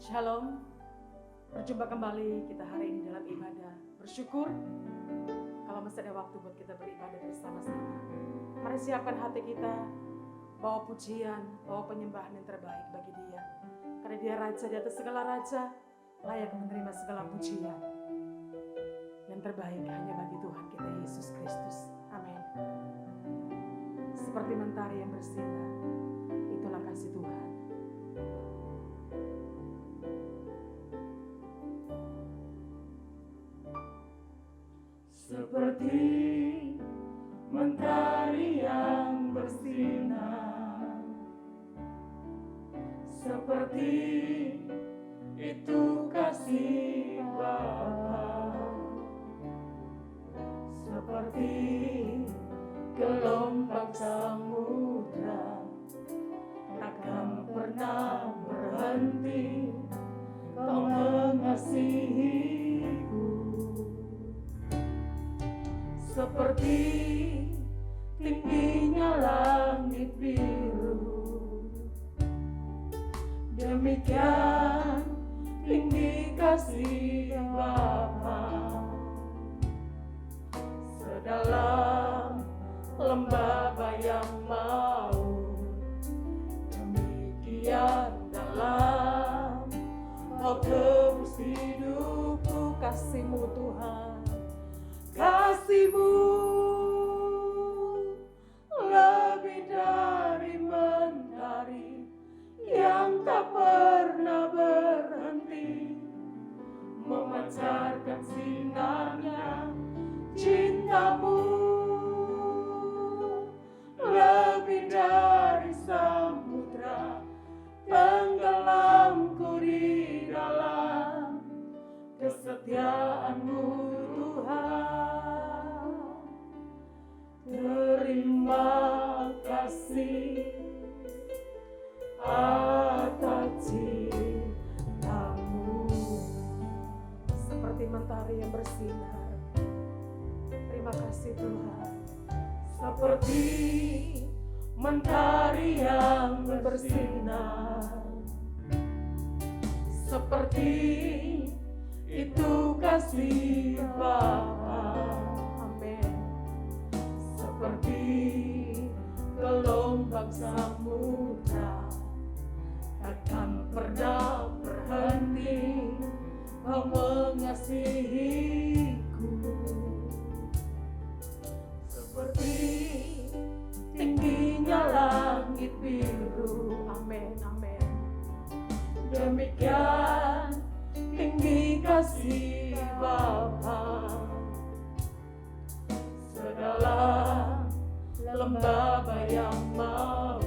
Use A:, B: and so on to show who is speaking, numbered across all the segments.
A: Shalom, berjumpa kembali kita hari ini dalam ibadah bersyukur. Kalau masih ada waktu buat kita beribadah bersama-sama, mari siapkan hati kita, bawa pujian, bawa penyembahan yang terbaik bagi Dia. Karena Dia Raja di atas segala raja, layak menerima segala pujian. Yang terbaik hanya bagi Tuhan kita Yesus Kristus. Amin. Seperti mentari yang bersinar, itulah kasih Tuhan.
B: Seperti mentari yang bersinar, seperti itu kasih Bapa, seperti gelombang samudra takkan pernah berhenti Kau mengasihiku. Seperti tingginya langit biru, demikian tinggi kasih Bapa. Sedalam lembah bayang maut, demikian dalam Kau tebus hidupku. Kasih-Mu Tuhan, kasih-Mu lebih dari mentari yang tak pernah berhenti memancarkan sinarnya. Cinta-Mu lebih dari samudra, tenggelamku di dalam kesetiaan-Mu Tuhan. Terima kasih atas cinta-Mu.
A: Seperti mentari yang bersinar, terima kasih Tuhan.
B: Seperti mentari yang bersinar, seperti itu kasih Bapa.
A: Amin.
B: Seperti gelombang samudra takkan pernah berhenti Kau mengasihiku. Seperti tingginya langit biru,
A: Amin. Amin.
B: demikian tinggi kasih Bapa. Sedalam lembah bayang maut,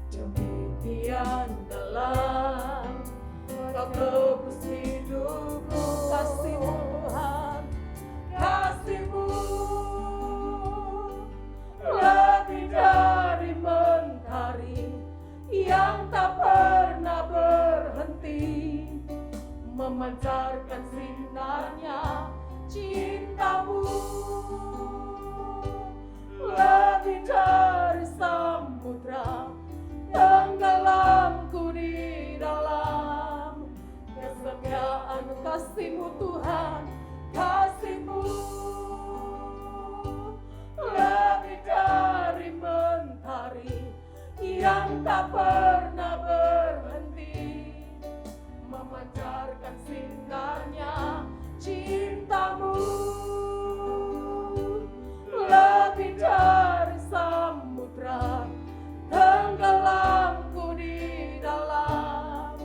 B: demikian dalam Kau tebus hidupku. Kasih-Mu Tuhan, kasih-Mu lebih dari mentari yang tak pernah berhenti memancarkan sinarnya. Cinta-Mu lebih dari samudra, tenggelamku di dalam kesetiaan. Kasih-Mu Tuhan, kasih-Mu lebih dari mentari yang tak pernah berhenti memancarkan sinarnya. Cinta-Mu lebih dari samudra, tenggelamku di dalam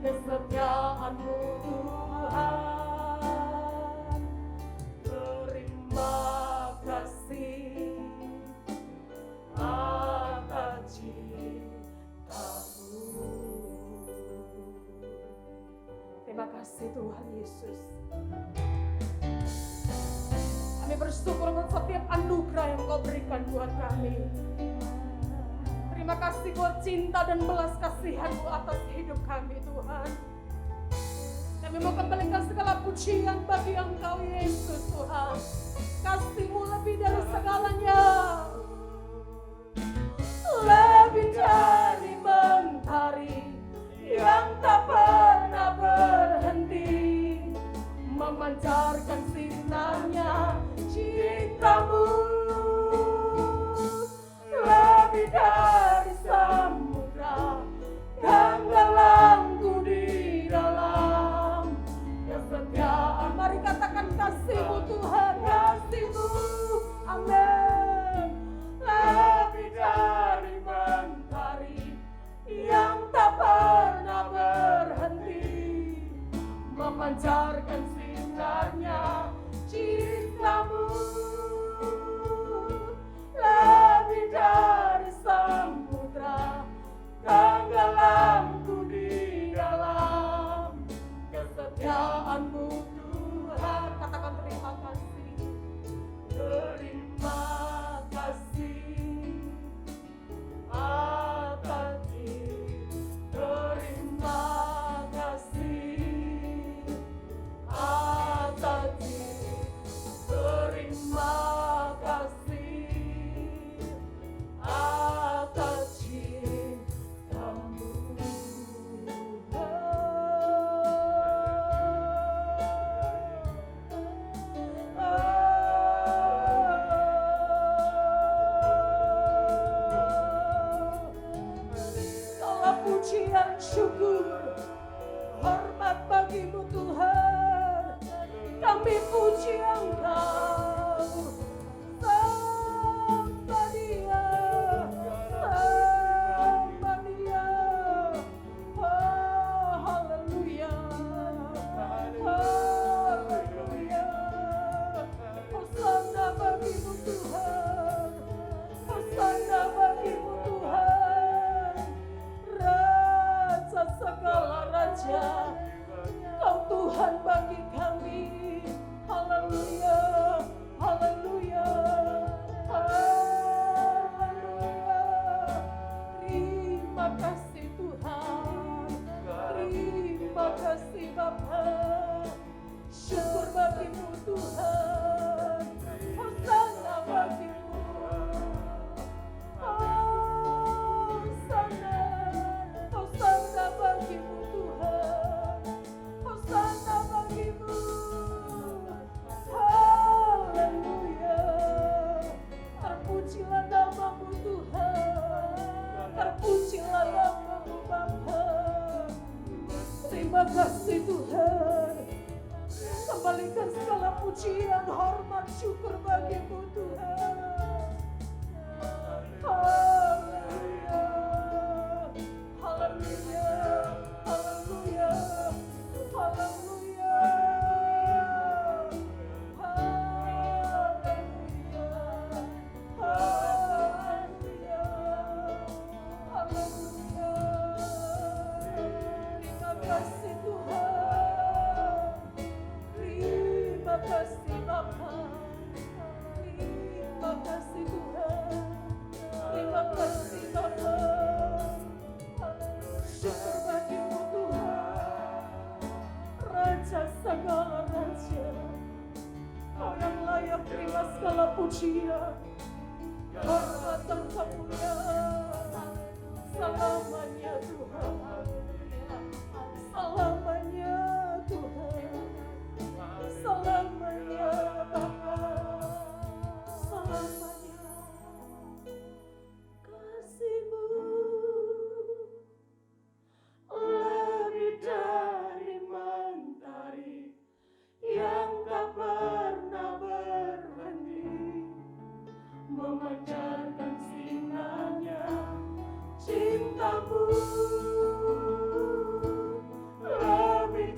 B: kesetiaan-Mu Tuhan. Terima kasih atas cinta-Mu.
A: Terima kasih Tuhan Yesus. Kami bersyukur untuk setiap anugerah yang Kau berikan buat kami. Terima kasih buat cinta dan belas kasihan-Mu atas hidup kami Tuhan. Kami mau kembalikan segala pujian bagi Engkau Yesus Tuhan. Kasih-Mu lebih dari segalanya, lebih dari mentari yang tak
B: memancarkan sinarnya. Cintamu lebih dari samudra, tenggelamku di dalam kesetiaan. Mari katakan kasih-Mu Tuhan, kasih-Mu, amin. Lebih dari mentari yang tak pernah berhenti, memancarkan sinarnya. Cintamu lebih dari samudra, tenggelamku di dalam kesetiaan-Mu Tuhan. Katakan terima kasih, terima kasih atas terima kasih atas terima kasih atas cinta-Mu. Segala pujian syukur hormat bagi-Mu Tuhan, kami puji Engkau. Sembah Dia, sembah Dia. Oh, haleluya, haleluya. Hosana bagi-Mu Tuhan, hosana bagi-Mu Tuhan. Raja segala raja, Kau Tuhan bagi kami. Haleluya, haleluya, haleluya. Terima kasih Tuhan, terima kasih Bapa. Syukur bagi-Mu Tuhan, hosana bagi-Mu. Hosana, hosana bagi-Mu Tuhan, hosana bagi-Mu. Haleluya, terpujilah nama-Mu Tuhan, terpujilah nama-Mu Bapa. Terima kasih Tuhan. Kembalikan segala pujian, hormat, syukur bagi-Mu Tuhan. Haleluya, haleluya, haleluya, haleluya, haleluya, haleluya, haleluya. Terima kasih Tuhan, terima kasih Bapa, terima kasih Tuhan, terima kasih Bapa. Syukur bagi-Mu Tuhan, Raja segala raja. Kau yang layak terima segala pujian, hormat dan kemuliaan selamanya Tuhan, selamanya Tuhan, selamanya Bapa, selamanya. Kasih-Mu lebih dari mentari yang tak pernah berhenti, memancarkan sinarnya. Cinta-Mu lebih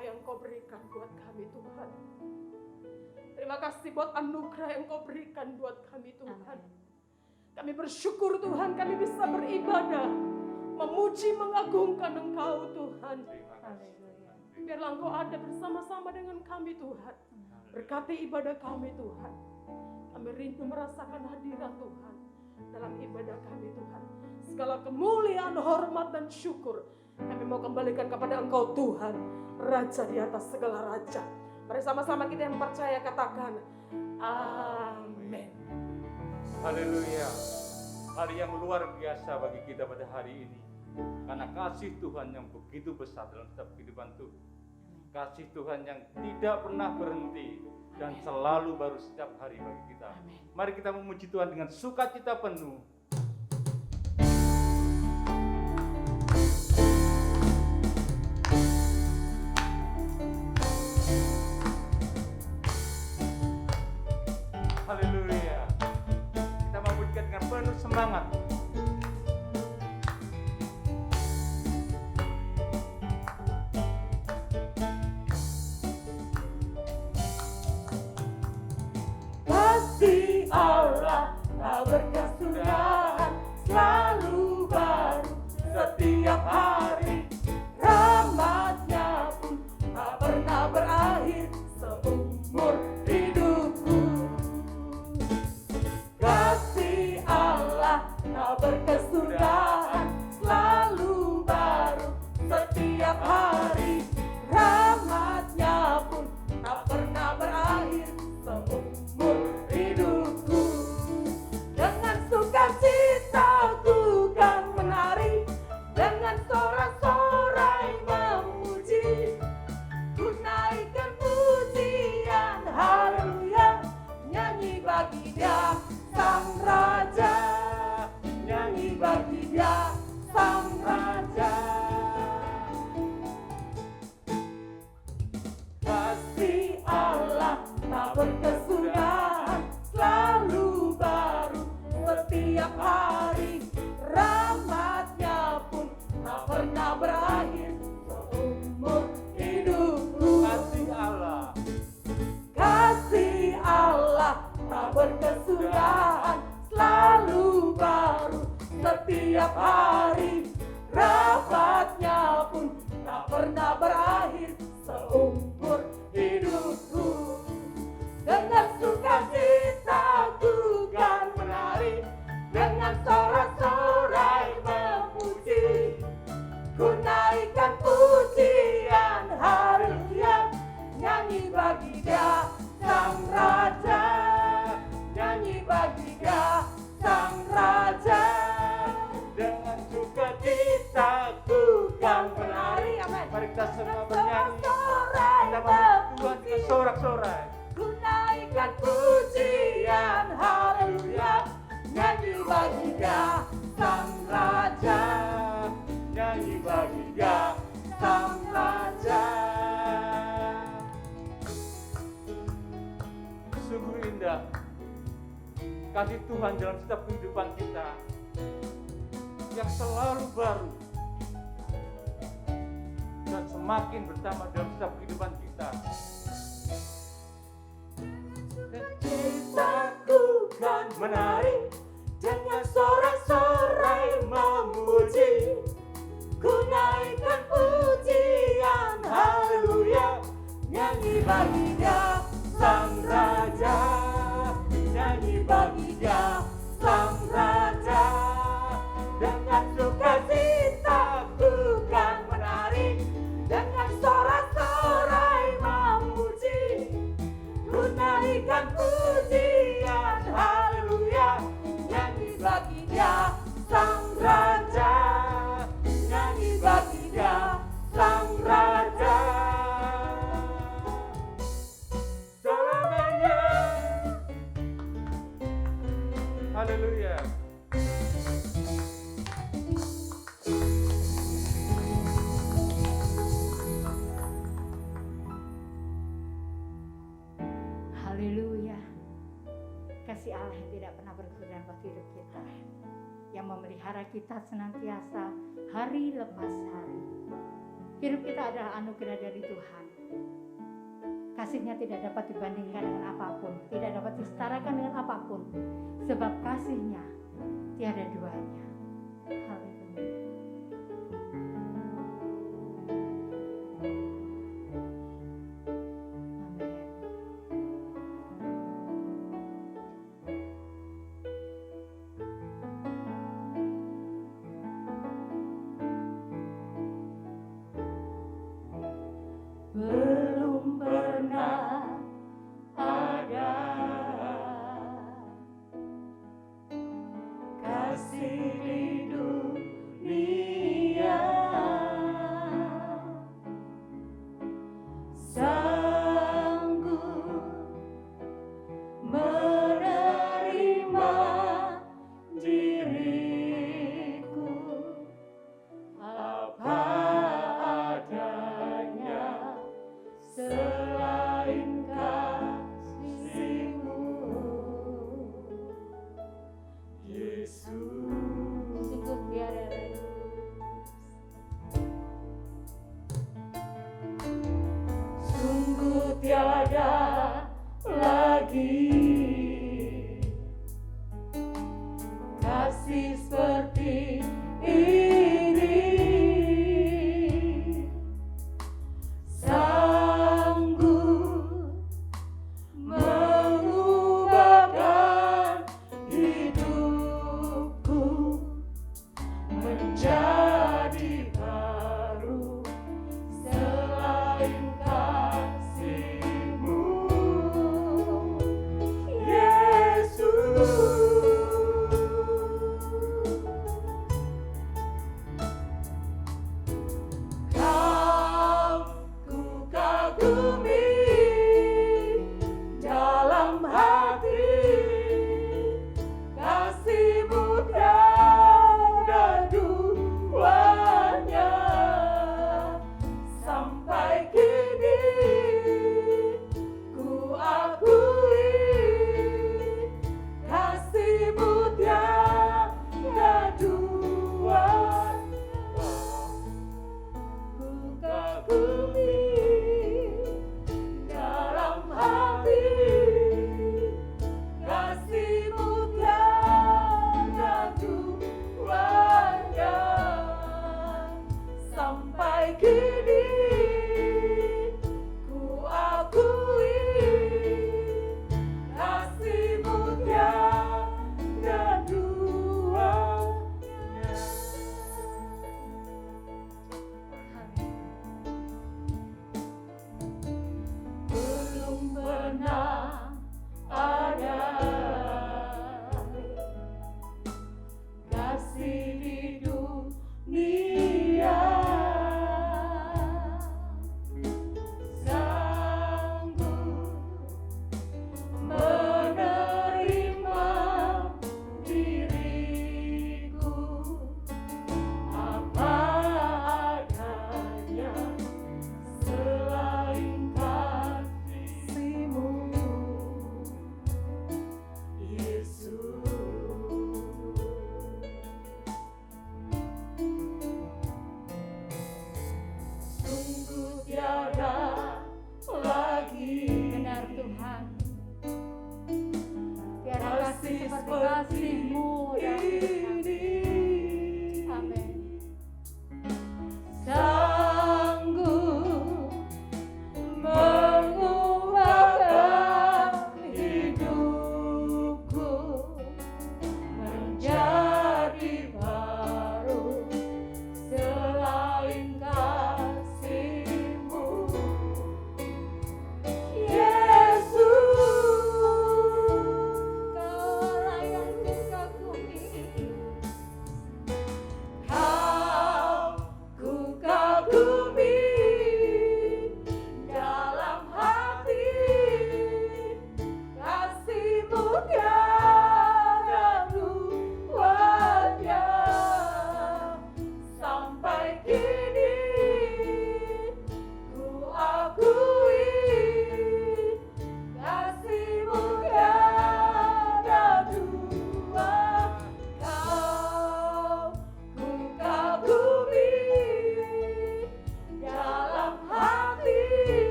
A: cinta yang Kau berikan buat kami Tuhan. Terima kasih buat anugerah yang Kau berikan buat kami Tuhan. Kami bersyukur Tuhan, kami bisa beribadah, memuji, mengagungkan Engkau Tuhan. Biarlah Engkau ada bersama-sama dengan kami Tuhan. Berkati ibadah kami Tuhan. Kami rindu merasakan hadirat Tuhan dalam ibadah kami Tuhan. Segala kemuliaan, hormat dan syukur kami mau kembalikan kepada Engkau Tuhan, Raja di atas segala raja. Mari sama-sama kita yang percaya katakan amin.
C: Haleluya. Hari yang luar biasa bagi kita pada hari ini. Karena kasih Tuhan yang begitu besar dalam setiap kehidupan Tuhan. Kasih Tuhan yang tidak pernah berhenti dan selalu baru setiap hari bagi kita. Mari kita memuji Tuhan dengan sukacita penuh. Haleluya. Kita memujikan dengan penuh semangat.
B: Kasih Allah tak berkesudahan, selalu baru setiap hari. Rahmatnya pun tak pernah berakhir seumur hidupku. Kasih Allah tak berkesudahan, selalu baru setiap hari. Rahmatnya pun tak pernah berakhir seumur hidupku. Dengan sukacita ku kan menari, dengan sorak-sorai memuji. Ku naikkan pujian haleluya, nyanyi bagi Dia Sang Raja, nyanyi bagi Dia Sang Raja. Kasih Allah tak berkesudahan, selalu baru setiap hari. Rahmatnya pun tak pernah berakhir seumur hidupku.
C: Kasih Allah.
B: Kasih Allah tak berkesudahan, selalu baru setiap hari. Rahmatnya pun tak pernah berakhir seumur hidupku. Dengan sukacita ku kan menari, dengan sorak-sorai memuji. Ku naikkan pujian haleluya, nyanyi bagi Dia Sang Raja, nyanyi bagi Dia Sang Raja.
C: Dengan sukacita ku kan menari. Mari kita semua bernyanyi. Kita memuji Tuhan dengan sorak-sorai.
B: Ku naikkan pujian haleluya, nyanyi bagi Dia Sang Raja,
C: Nyanyi bagi Dia
B: Sang Raja.
C: sungguh indah. Kasih Tuhan dalam setiap kehidupan kita yang selalu baru dan semakin bertambah dalam setiap kehidupan kita.
B: Cintaku kan menari, dengan sorak-sorai memuji. Ku naikkan pujian haleluya, nyanyi bagi Dia Sang Raja, nyanyi bagi Dia Sang Raja. Dengan sukacita ku kan menari, dengan sorak-sorai memuji. Ku naikkan pujian haleluya, nyanyi bagi Dia Sang Raja, nyanyi bagi Dia Sang Raja.
C: Selamanya. Haleluya.
D: Haleluya. Kasih Allah yang tidak pernah berkurang buat hidup kita, yang memelihara kita senantiasa hari lepas hari. Hidup kita adalah anugerah dari Tuhan. Kasih-Nya tidak dapat dibandingkan dengan apapun, tidak dapat disetarakan dengan apapun, sebab kasih-Nya tiada duanya. Haleluya.
B: Belum pernah ada kasih di dunia sanggup menerima diriku apa adanya selain kasih-Mu, Yesus. Sungguh tiada lagi, sungguh tiada lagi kasih seperti ini. Sanggup mengubahkan hidupku menjadi baru selain kasih-Mu, Yesus.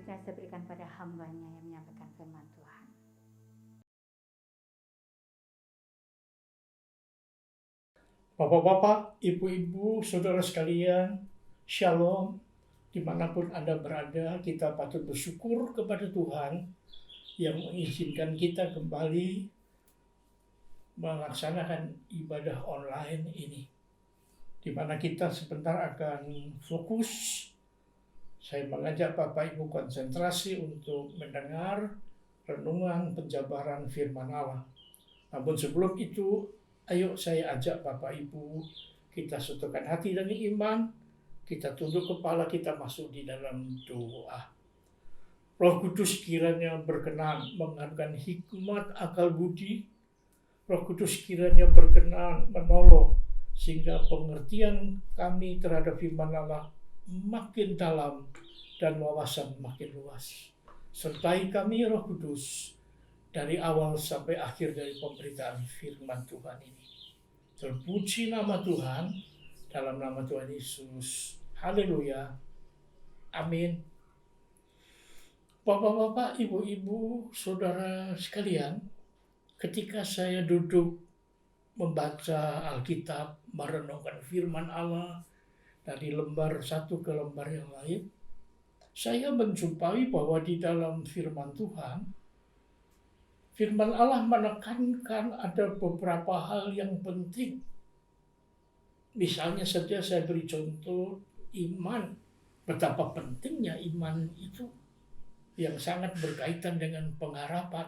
D: selanjutnya saya berikan pada hambanya yang menyampaikan firman Tuhan.
E: Bapak-bapak, ibu-ibu, saudara sekalian, shalom. Dimanapun Anda berada, kita patut bersyukur kepada Tuhan yang mengizinkan kita kembali melaksanakan ibadah online ini, di mana kita sebentar akan fokus. Saya mengajak Bapak Ibu konsentrasi untuk mendengar renungan penjabaran firman Allah. Namun sebelum itu, ayo saya ajak Bapak Ibu, kita satukan hati dan iman, kita tunduk kepala, kita masuk di dalam doa. Roh Kudus kiranya berkenan mengandungkan hikmat akal budi. Roh Kudus kiranya berkenan menolong sehingga pengertian kami terhadap firman Allah makin dalam dan wawasan makin luas. Sertai kami Roh Kudus dari awal sampai akhir dari pemberitaan firman Tuhan ini. Terpuji nama Tuhan, dalam nama Tuhan Yesus. Haleluya. Amin. Bapak-bapak, ibu-ibu, saudara sekalian, ketika saya duduk membaca Alkitab, merenungkan firman Allah dari lembar satu ke lembar yang lain, saya menjumpai bahwa di dalam firman Tuhan, firman Allah menekankan ada beberapa hal yang penting. Misalnya saja saya beri contoh iman, betapa pentingnya iman itu yang sangat berkaitan dengan pengharapan.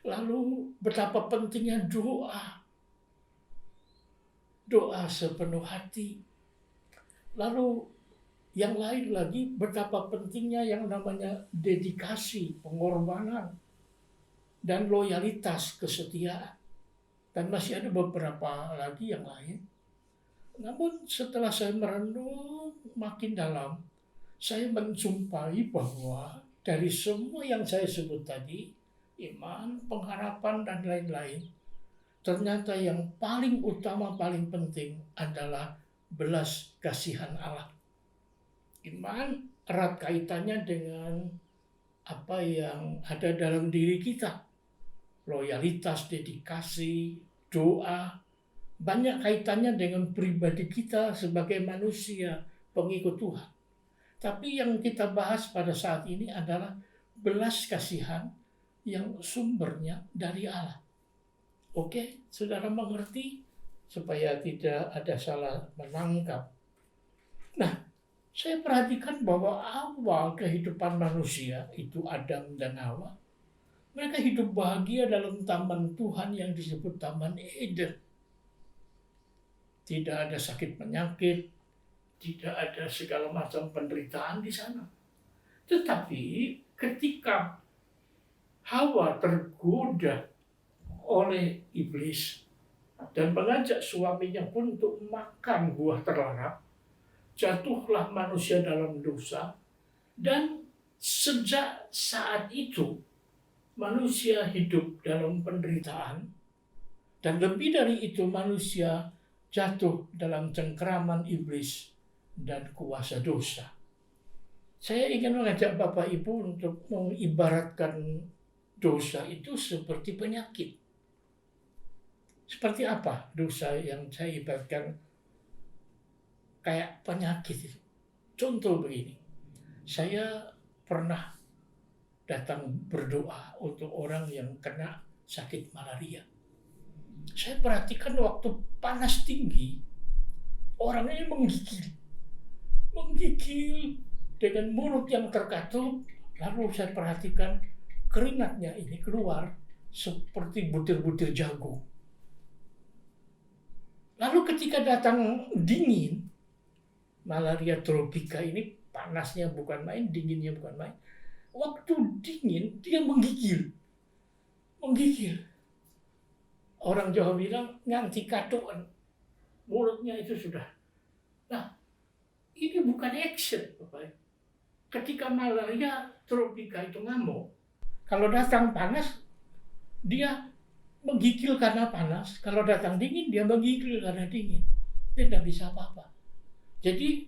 E: Lalu betapa pentingnya doa, doa sepenuh hati. Lalu yang lain lagi, betapa pentingnya yang namanya dedikasi, pengorbanan, dan loyalitas, kesetiaan. Dan masih ada beberapa lagi yang lain. Namun setelah saya merenung makin dalam, saya menjumpai bahwa dari semua yang saya sebut tadi, iman, pengharapan, dan lain-lain, ternyata yang paling utama, paling penting adalah belas kasihan Allah. Iman erat kaitannya dengan apa yang ada dalam diri kita. Loyalitas, dedikasi, doa, banyak kaitannya dengan pribadi kita sebagai manusia, pengikut Tuhan. Tapi yang kita bahas pada saat ini adalah belas kasihan yang sumbernya dari Allah. Oke, saudara mengerti? Supaya tidak ada salah menangkap. Nah, saya perhatikan bahwa awal kehidupan manusia itu Adam dan Hawa. Mereka hidup bahagia dalam taman Tuhan yang disebut Taman Eden. Tidak ada sakit penyakit, tidak ada segala macam penderitaan di sana. Tetapi ketika Hawa tergoda oleh iblis dan mengajak suaminya pun untuk makan buah terlarang, jatuhlah manusia dalam dosa, dan sejak saat itu manusia hidup dalam penderitaan, dan lebih dari itu manusia jatuh dalam cengkeraman iblis dan kuasa dosa. Saya ingin mengajak Bapak Ibu untuk mengibaratkan dosa itu seperti penyakit. Seperti apa dosa yang saya ibaratkan kayak penyakit itu? Contoh begini, saya pernah datang berdoa untuk orang yang kena sakit malaria. Saya perhatikan waktu panas tinggi, orang ini menggigil dengan mulut yang terkatup. Lalu saya perhatikan keringatnya ini keluar seperti butir-butir jagung. Lalu ketika datang dingin, malaria tropika ini panasnya bukan main, dinginnya bukan main. Waktu dingin dia menggigil. Orang Jawa bilang nganti katuan. Mulutnya itu sudah. Nah, ini bukan action, Bapak. Ketika malaria tropika itu ngamuk, kalau datang panas, dia menggigil karena panas. Kalau datang dingin, dia menggigil karena dingin. Dia tidak bisa apa-apa. Jadi,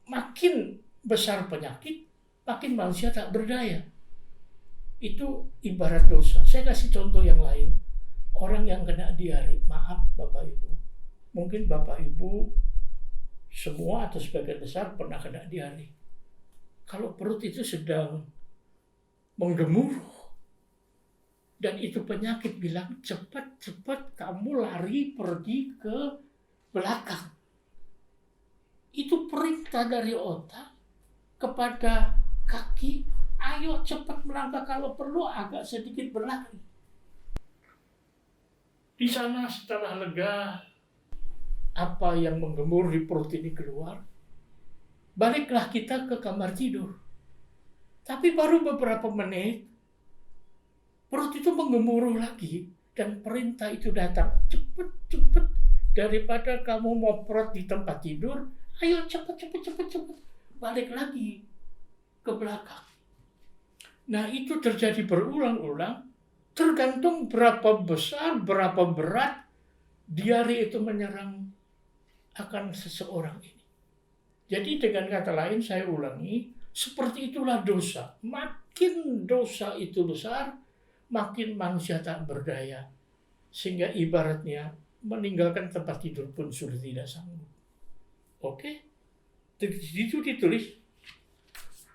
E: makin besar penyakit, makin manusia tak berdaya. Itu ibarat dosa. Saya kasih contoh yang lain. Orang yang kena diare, maaf Bapak Ibu. Mungkin Bapak Ibu semua atau sebagian besar pernah kena diare. Kalau perut itu sedang menggemuruh dan itu penyakit, bilang cepat kamu lari pergi ke belakang. Itu perintah dari otak kepada kaki, ayo cepat melangkah, kalau perlu agak sedikit berlari. Di sana setelah lega, apa yang menggemur di perut ini keluar, baliklah kita ke kamar tidur. Tapi baru beberapa menit, perut itu menggemuruh lagi, dan perintah itu datang, cepat, daripada kamu mau perut di tempat tidur, ayo cepat, balik lagi ke belakang. Nah, itu terjadi berulang-ulang, tergantung berapa besar, berapa berat diare itu menyerang akan seseorang ini. Jadi dengan kata lain, saya ulangi, seperti itulah dosa. Makin dosa itu besar, makin manusia tak berdaya. Sehingga ibaratnya meninggalkan tempat tidur pun sudah tidak sanggup. Oke? Itu ditulis.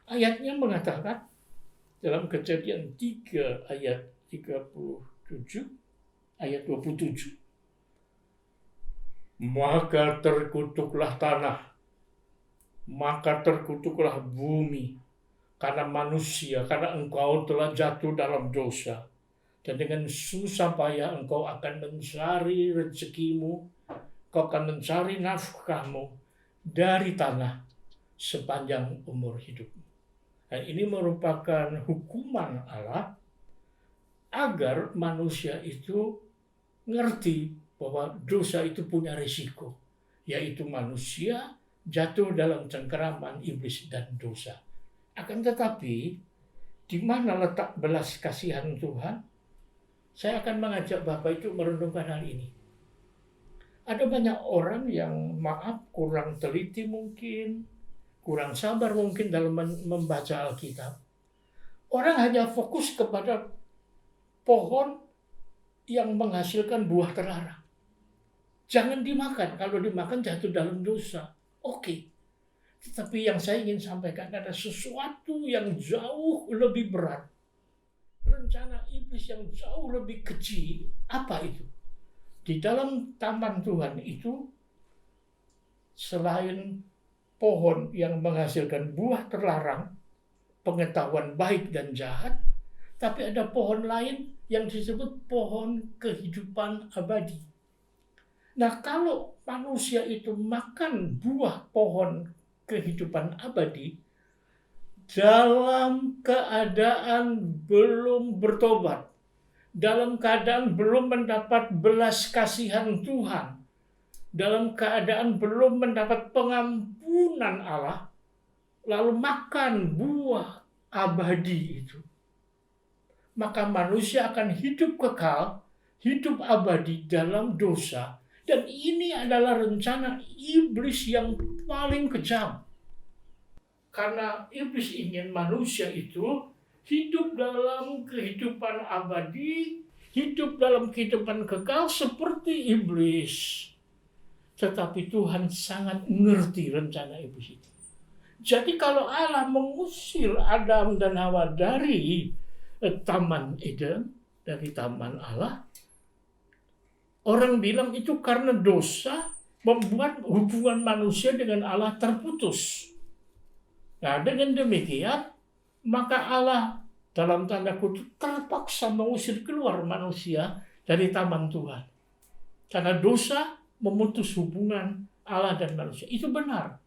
E: Ayatnya mengatakan dalam Kejadian 3 ayat 37, ayat 27. Maka terkutuklah tanah, maka terkutuklah bumi, karena manusia, karena engkau telah jatuh dalam dosa. Dan dengan susah payah engkau akan mencari rezekimu, engkau akan mencari nafkahmu dari tanah sepanjang umur hidupmu. Dan ini merupakan hukuman Allah agar manusia itu ngerti bahwa dosa itu punya risiko, yaitu manusia jatuh dalam cengkeraman iblis dan dosa. Akan tetapi, di mana letak belas kasihan Tuhan? Saya akan mengajak Bapak itu merenungkan hal ini. Ada banyak orang yang kurang teliti mungkin, kurang sabar mungkin dalam membaca Alkitab. Orang hanya fokus kepada pohon yang menghasilkan buah terlarang. Jangan dimakan, kalau dimakan jatuh dalam dosa. Oke. Tetapi yang saya ingin sampaikan ada sesuatu yang jauh lebih berat. Rencana iblis yang jauh lebih kecil. Apa itu? Di dalam taman Tuhan itu, selain pohon yang menghasilkan buah terlarang, pengetahuan baik dan jahat, tapi ada pohon lain yang disebut pohon kehidupan abadi. Nah, kalau manusia itu makan buah pohon kehidupan abadi, dalam keadaan belum bertobat, dalam keadaan belum mendapat belas kasihan Tuhan, dalam keadaan belum mendapat pengampunan Allah, lalu makan buah abadi itu, maka manusia akan hidup kekal, hidup abadi dalam dosa. Dan ini adalah rencana iblis yang paling kejam. Karena iblis ingin manusia itu hidup dalam kehidupan abadi, hidup dalam kehidupan kekal seperti iblis. Tetapi Tuhan sangat mengerti rencana iblis itu. Jadi kalau Allah mengusir Adam dan Hawa dari Taman Eden, dari Taman Allah, orang bilang itu karena dosa membuat hubungan manusia dengan Allah terputus. Nah, dengan demikian, maka Allah dalam tanda kutip terpaksa mengusir keluar manusia dari taman Tuhan. Karena dosa memutus hubungan Allah dan manusia. Itu benar.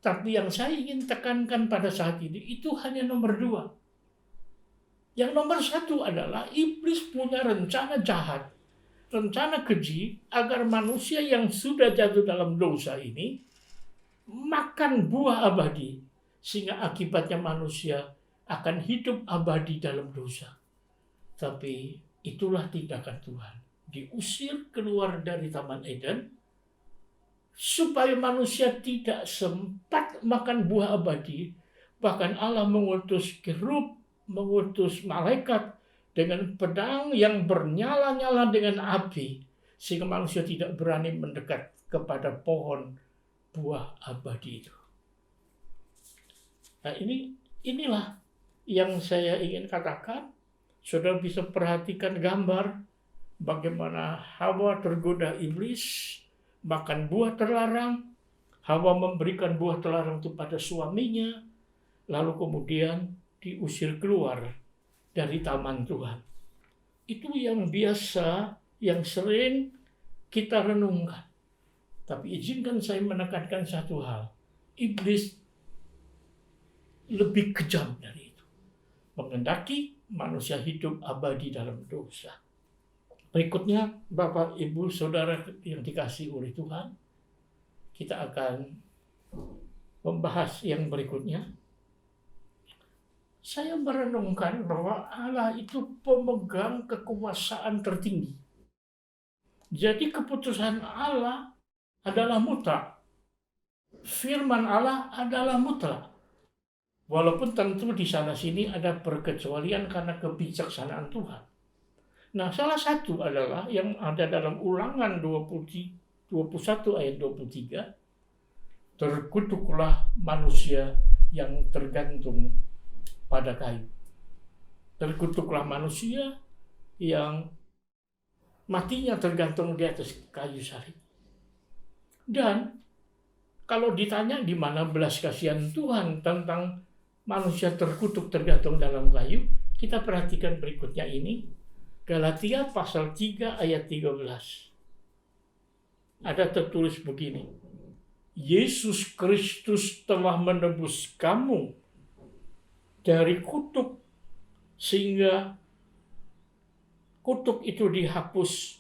E: Tapi yang saya ingin tekankan pada saat ini, itu hanya nomor 2. Yang nomor 1 adalah iblis punya rencana jahat, rencana keji, agar manusia yang sudah jatuh dalam dosa ini makan buah abadi, sehingga akibatnya manusia akan hidup abadi dalam dosa. Tapi itulah tindakan Tuhan. Diusir keluar dari Taman Eden, supaya manusia tidak sempat makan buah abadi, Bahkan Allah mengutus kerub, mengutus malaikat dengan pedang yang bernyala-nyala dengan api, sehingga manusia tidak berani mendekat kepada pohon buah abadi itu. Nah, inilah yang saya ingin katakan. Saudara bisa perhatikan gambar bagaimana Hawa tergoda iblis, makan buah terlarang. Hawa memberikan buah terlarang itu pada suaminya, lalu kemudian diusir keluar dari taman Tuhan. Itu yang biasa, yang sering kita renungkan. Tapi izinkan saya menekankan satu hal. Iblis lebih kejam dari itu. Menghendaki manusia hidup abadi dalam dosa. Berikutnya, Bapak, Ibu, Saudara yang dikasihi oleh Tuhan, kita akan membahas yang berikutnya. Saya merenungkan bahwa Allah itu pemegang kekuasaan tertinggi. Jadi keputusan Allah adalah mutlak. Firman Allah adalah mutlak. Walaupun tentu di sana-sini ada perkecualian karena kebijaksanaan Tuhan. Nah, salah satu adalah yang ada dalam Ulangan 21 ayat 23. Terkutuklah manusia yang tergantung pada kayu. Terkutuklah manusia yang matinya tergantung di atas kayu salib. Dan kalau ditanya di mana belas kasihan Tuhan tentang manusia terkutuk tergantung dalam kayu, kita perhatikan berikutnya ini. Galatia pasal 3 ayat 13. Ada tertulis begini. Yesus Kristus telah menebus kamu dari kutuk, sehingga kutuk itu dihapus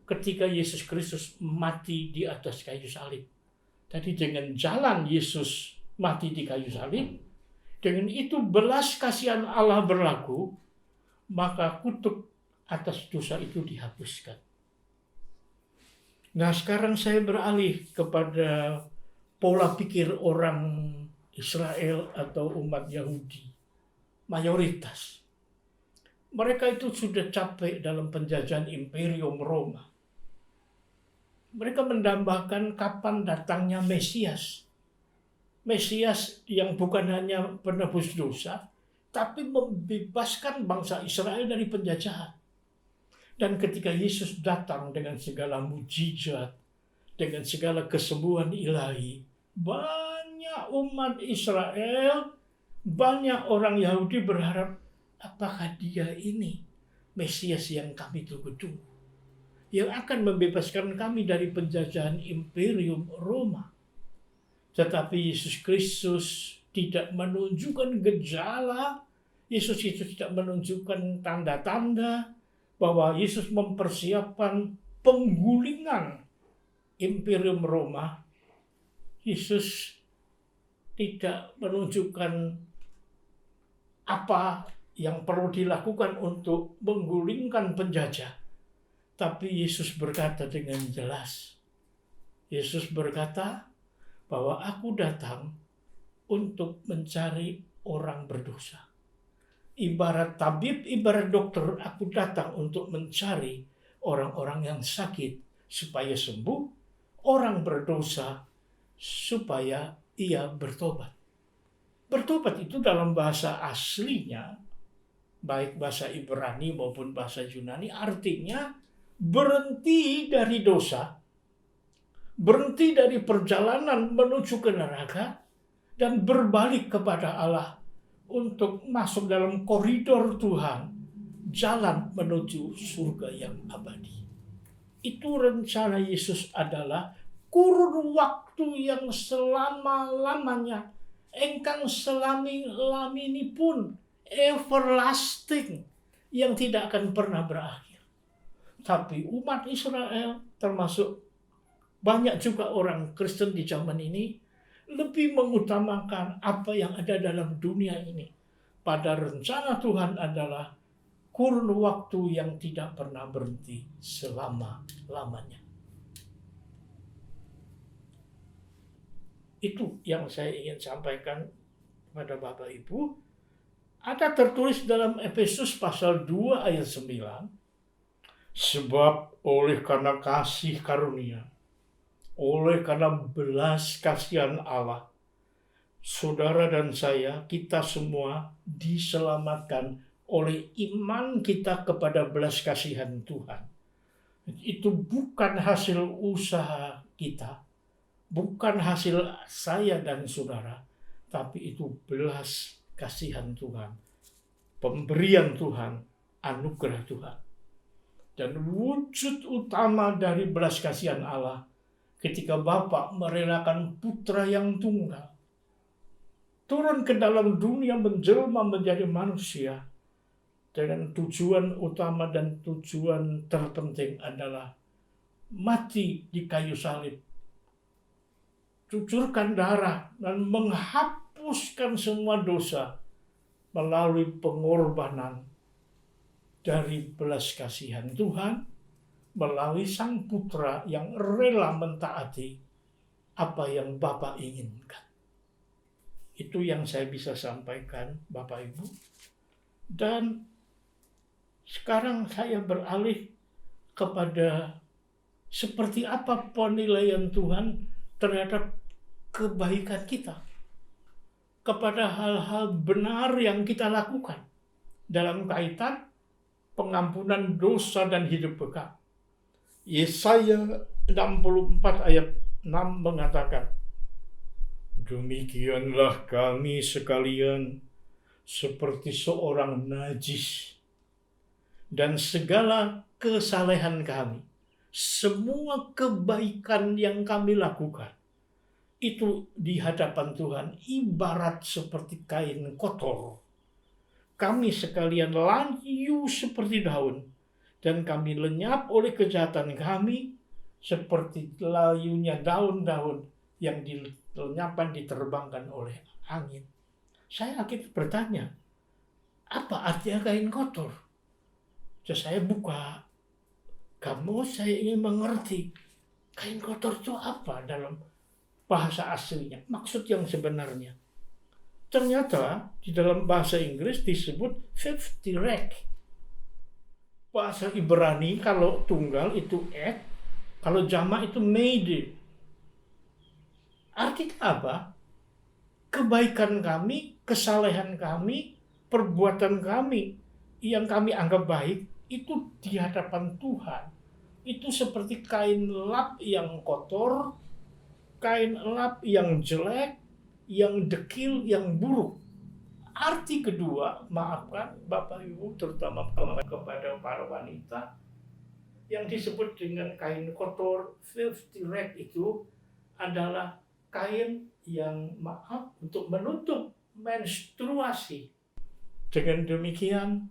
E: ketika Yesus Kristus mati di atas kayu salib. Tadi dengan jalan Yesus mati di kayu salib, dengan itu belas kasihan Allah berlaku, maka kutuk atas dosa itu dihapuskan. Nah, sekarang saya beralih kepada pola pikir orang Israel atau umat Yahudi. Mayoritas. Mereka itu sudah capek dalam penjajahan Imperium Roma. Mereka mendambakan kapan datangnya Mesias. Mesias yang bukan hanya penebus dosa, tapi membebaskan bangsa Israel dari penjajahan. Dan ketika Yesus datang dengan segala mujizat, dengan segala kesembuhan ilahi, banyak umat Israel, banyak orang Yahudi berharap, apakah dia ini Mesias yang kami tunggu-tunggu, yang akan membebaskan kami dari penjajahan Imperium Roma. Tetapi Yesus Kristus tidak menunjukkan gejala, Yesus itu tidak menunjukkan tanda-tanda bahwa Yesus mempersiapkan penggulingan Imperium Roma. Yesus tidak menunjukkan apa yang perlu dilakukan untuk menggulingkan penjajah. Tapi Yesus berkata dengan jelas. Yesus berkata bahwa aku datang untuk mencari orang berdosa. Ibarat tabib, ibarat dokter, aku datang untuk mencari orang-orang yang sakit supaya sembuh, orang berdosa supaya ia bertobat. Bertobat itu dalam bahasa aslinya, baik bahasa Ibrani maupun bahasa Yunani, artinya berhenti dari dosa, berhenti dari perjalanan menuju ke neraka, dan berbalik kepada Allah untuk masuk dalam koridor Tuhan, jalan menuju surga yang abadi. Itu rencana Yesus adalah kurun waktu yang selama-lamanya, engkang selami-lamini pun, everlasting, yang tidak akan pernah berakhir. Tapi umat Israel, termasuk banyak juga orang Kristen di zaman ini, lebih mengutamakan apa yang ada dalam dunia ini. Pada rencana Tuhan adalah kurun waktu yang tidak pernah berhenti selama-lamanya. Itu yang saya ingin sampaikan kepada Bapak Ibu, ada tertulis dalam Efesus pasal 2 ayat 9, sebab oleh karena kasih karunia, oleh karena belas kasihan Allah, saudara dan saya, kita semua diselamatkan oleh iman kita kepada belas kasihan Tuhan. Itu bukan hasil usaha kita, bukan hasil saya dan saudara, tapi itu belas kasihan Tuhan, pemberian Tuhan, anugerah Tuhan. Dan wujud utama dari belas kasihan Allah ketika Bapa merelakan putra yang tunggal turun ke dalam dunia menjelma menjadi manusia dengan tujuan utama dan tujuan terpenting adalah mati di kayu salib, cucurkan darah dan menghapuskan semua dosa melalui pengorbanan dari belas kasihan Tuhan melalui Sang Putra yang rela mentaati apa yang Bapa inginkan. Itu yang saya bisa sampaikan, Bapak Ibu. Dan sekarang saya beralih kepada seperti apa penilaian Tuhan terhadap kebaikan kita, kepada hal-hal benar yang kita lakukan dalam kaitan pengampunan dosa dan hidup kekal. Yesaya 64 ayat 6 mengatakan, demikianlah kami sekalian seperti seorang najis, dan segala kesalehan kami, semua kebaikan yang kami lakukan, itu di hadapan Tuhan ibarat seperti kain kotor. Kami sekalian layu seperti daun, dan kami lenyap oleh kejahatan kami seperti layunya daun-daun yang lenyapkan diterbangkan oleh angin. Saya akhirnya bertanya, apa artinya kain kotor? Terus saya buka kamus, saya ingin mengerti kain kotor itu apa dalam bahasa aslinya, maksud yang sebenarnya. Ternyata di dalam bahasa Inggris disebut filthy rag. Bahasa Ibrani kalau tunggal itu ek, kalau jamak itu meide. Artinya apa? Kebaikan kami, kesalehan kami, perbuatan kami yang kami anggap baik itu di hadapan Tuhan. Itu seperti kain lap yang kotor, kain lap yang jelek, yang dekil, yang buruk. Arti kedua, maafkan Bapak Ibu, terutama kepada para wanita, yang disebut dengan kain kotor, filthy rag itu adalah kain yang untuk menutup menstruasi. Dengan demikian,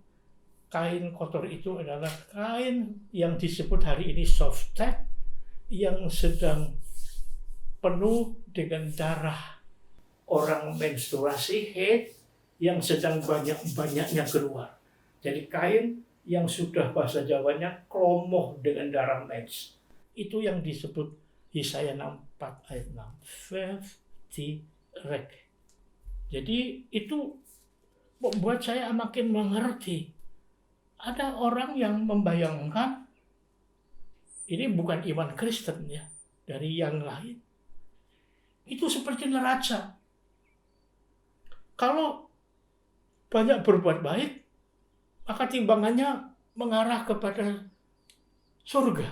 E: kain kotor itu adalah kain yang disebut hari ini softag, yang sedang penuh dengan darah orang menstruasi, haid, yang sedang banyak-banyaknya keluar. Jadi kain yang sudah bahasa Jawanya klomoh dengan darah mens. Itu yang disebut Yesaya 64 ayat 6. Filthy rag. Jadi itu membuat saya makin mengerti. Ada orang yang membayangkan ini bukan iman Kristen ya, dari yang lain. Itu seperti neraca. Kalau banyak berbuat baik, maka timbangannya mengarah kepada surga.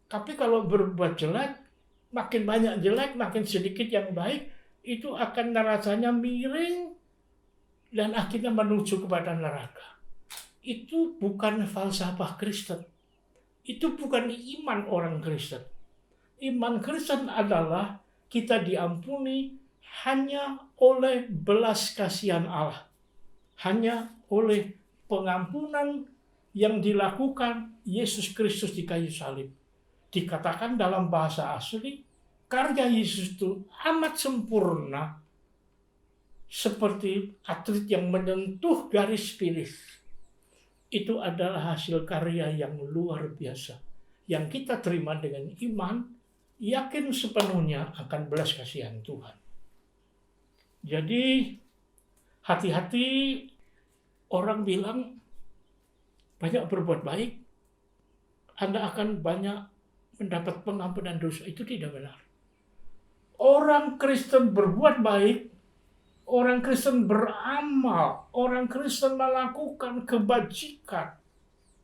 E: Tapi kalau berbuat jelek, makin banyak jelek, makin sedikit yang baik, itu akan neracanya miring dan akhirnya menuju kepada neraka. Itu bukan falsafah Kristen. Itu bukan iman orang Kristen. Iman Kristen adalah kita diampuni hanya oleh belas kasihan Allah. Hanya oleh pengampunan yang dilakukan Yesus Kristus di kayu salib. Dikatakan dalam bahasa asli, karya Yesus itu amat sempurna. Seperti atlet yang menyentuh garis finish. Itu adalah hasil karya yang luar biasa. Yang kita terima dengan iman, yakin sepenuhnya akan belas kasihan Tuhan. Jadi hati-hati, orang bilang banyak berbuat baik, Anda akan banyak mendapat pengampunan dosa. Itu tidak benar. Orang Kristen berbuat baik, orang Kristen beramal, orang Kristen melakukan kebajikan,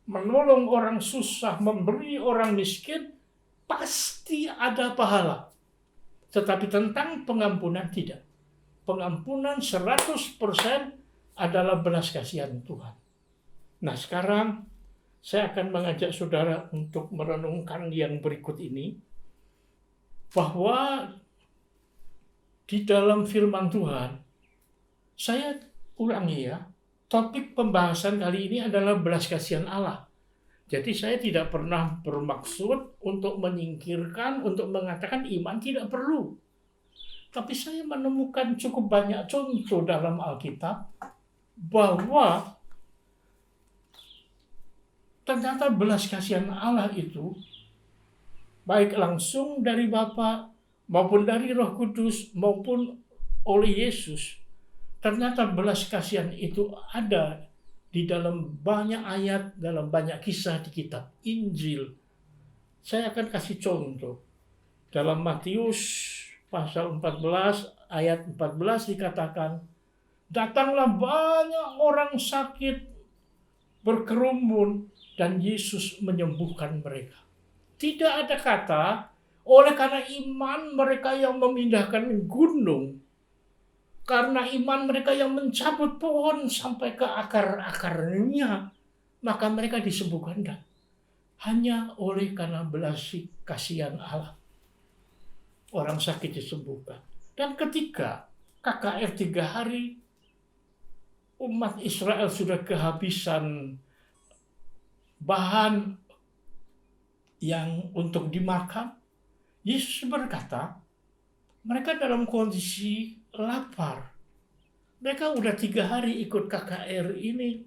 E: menolong orang susah, memberi orang miskin, pasti ada pahala. Tetapi tentang pengampunan tidak. Pengampunan 100% adalah belas kasihan Tuhan. Nah, sekarang saya akan mengajak saudara untuk merenungkan yang berikut ini, bahwa di dalam firman Tuhan, saya ulangi ya, topik pembahasan kali ini adalah belas kasihan Allah. Jadi saya tidak pernah bermaksud untuk menyingkirkan, untuk mengatakan iman tidak perlu. Tapi saya menemukan cukup banyak contoh dalam Alkitab bahwa ternyata belas kasihan Allah itu baik langsung dari Bapa maupun dari Roh Kudus maupun oleh Yesus. Ternyata belas kasihan itu ada di dalam banyak ayat, dalam banyak kisah di kitab Injil. Saya akan kasih contoh. Dalam Matius pasal 14 ayat 14 dikatakan, datanglah banyak orang sakit berkerumun dan Yesus menyembuhkan mereka. Tidak ada kata, oleh karena iman mereka yang memindahkan gunung, karena iman mereka yang mencabut pohon sampai ke akar-akarnya, maka mereka disembuhkan. Hanya oleh karena belas kasihan Allah, orang sakit disembuhkan. Dan ketika KKR 3 hari, umat Israel sudah kehabisan bahan yang untuk dimakan, Yesus berkata, mereka dalam kondisi lapar. Mereka udah 3 hari ikut KKR ini,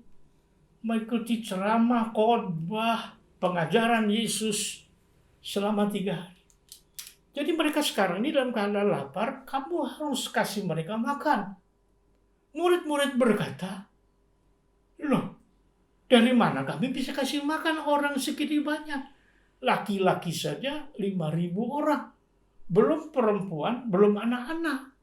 E: mengikuti ceramah, khotbah, pengajaran Yesus selama 3 hari. Jadi mereka sekarang ini dalam keadaan lapar, kamu harus kasih mereka makan. Murid-murid berkata, loh, dari mana kami bisa kasih makan orang segini banyak? Laki-laki saja 5.000 orang. Belum perempuan, belum anak-anak.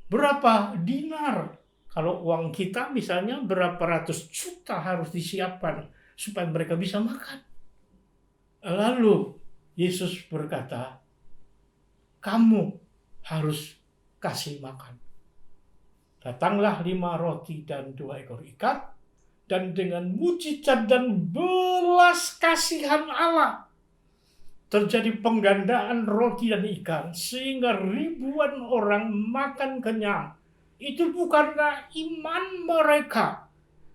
E: Berapa dinar? Kalau uang kita misalnya berapa ratus juta harus disiapkan supaya mereka bisa makan. Lalu Yesus berkata, kamu harus kasih makan. Datanglah 5 roti dan 2 ekor ikan, dan dengan mujizat dan belas kasihan Allah, terjadi penggandaan roti dan ikan, sehingga ribuan orang makan kenyang. Itu bukan karena iman mereka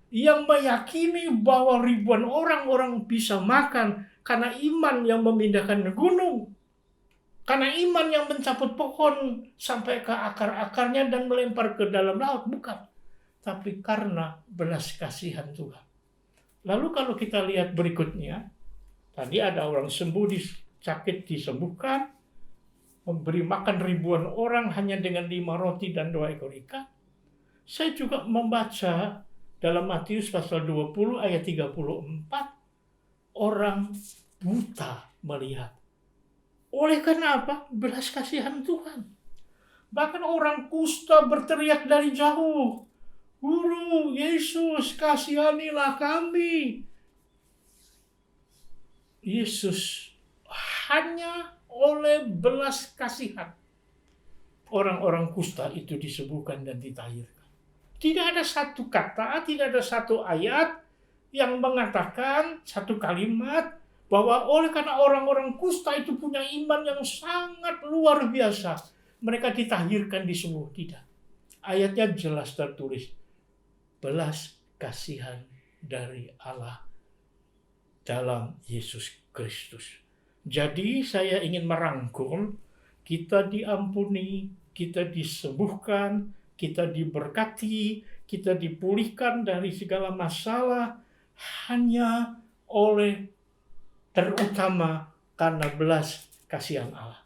E: yang meyakini bahwa ribuan orang bisa makan, karena iman yang memindahkan gunung, karena iman yang mencabut pohon sampai ke akar-akarnya dan melempar ke dalam laut, bukan. Tapi karena belas kasihan Tuhan. Lalu kalau kita lihat berikutnya, tadi ada orang sembuh, sakit disembuhkan, memberi makan ribuan orang hanya dengan 5 roti dan 2 ekor ikan. Saya juga membaca dalam Matius pasal 20 ayat 34, orang buta melihat. Oleh karena apa? Belas kasihan Tuhan. Bahkan orang kusta berteriak dari jauh, Guru, Yesus, kasihanilah kami. Yesus hanya oleh belas kasihan orang-orang kusta itu disembuhkan dan ditahirkan. Tidak ada satu kata, tidak ada satu ayat yang mengatakan satu kalimat bahwa oleh karena orang-orang kusta itu punya iman yang sangat luar biasa, mereka ditahirkan, disembuh. Tidak. Ayatnya jelas tertulis, belas kasihan dari Allah dalam Yesus Kristus. Jadi saya ingin merangkum, kita diampuni, kita disembuhkan, kita diberkati, kita dipulihkan dari segala masalah hanya oleh, terutama karena belas kasihan Allah.